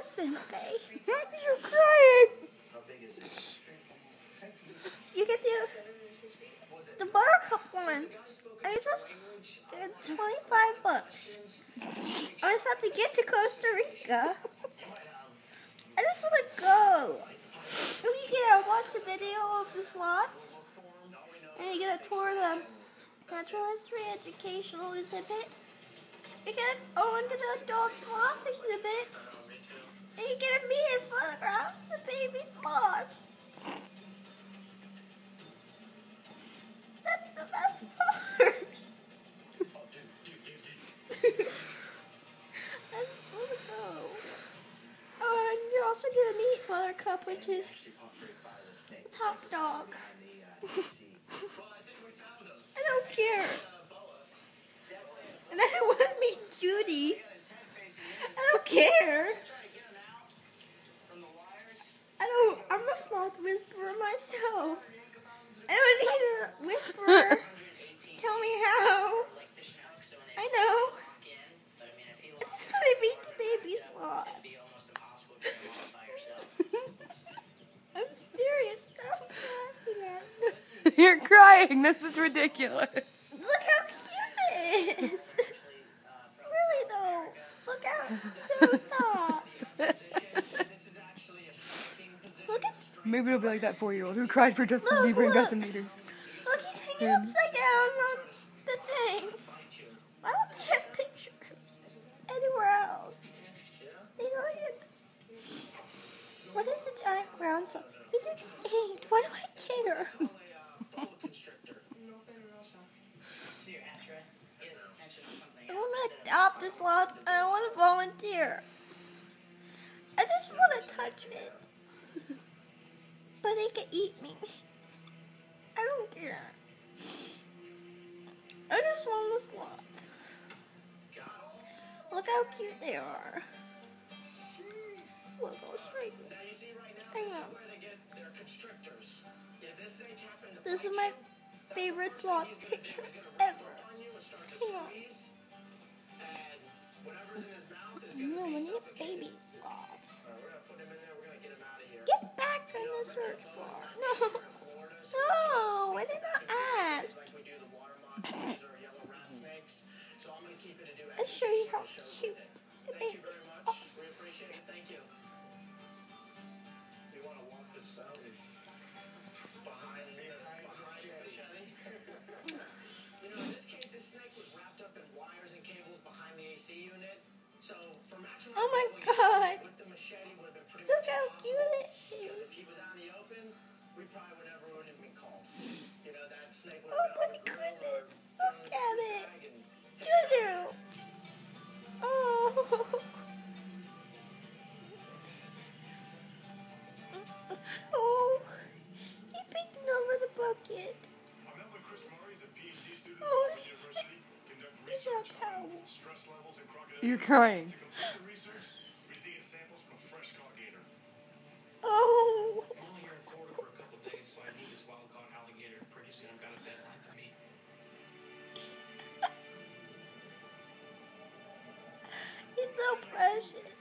listen, okay? You're crying. You get the buttercup one. And it's just $25. I just have to get to Costa Rica. I just want to go. If you get to watch a video of the slots, and you get a tour of the natural history educational exhibit, you get on to the adult sloth exhibit, and you get to meet and photograph the baby sloths. That's the best part. I just want to go. Oh, and you're also going to meet Buttercup, which is top dog. I don't care. And I want to meet Judy. I don't care. I'm a sloth whisperer myself. I don't need a whisperer. Tell me how. I know. I just want to meet the baby sloth. I'm serious. Stop laughing at me. You're crying. This is ridiculous. Look how cute it is. Really though. Look out. No, stop. Look at. Maybe it'll be like that 4-year-old who cried for Justin Look, Bieber and got to look. meet her. Look, he's hanging upside down on the thing. Why don't they have pictures anywhere else? They don't even. What is the giant ground sloth? He's extinct. Why do I care? I want to adopt a sloth and I want to volunteer. I just want to touch it. But they can eat me. I don't care. I just want a sloth. Look how cute they are. Look how straight. Hang on. This is my favorite sloth picture ever. Hang on. No, we need a baby sloth. Get back in the search bar. No. No, I did not ask. I'll show you how cute the baby sloth. Oh my God! Look how cute it is! Oh my goodness! Look at it! Juju! Oh! Oh! He picked over the bucket. Oh! He's not cow. You're crying. Oh! He's so precious.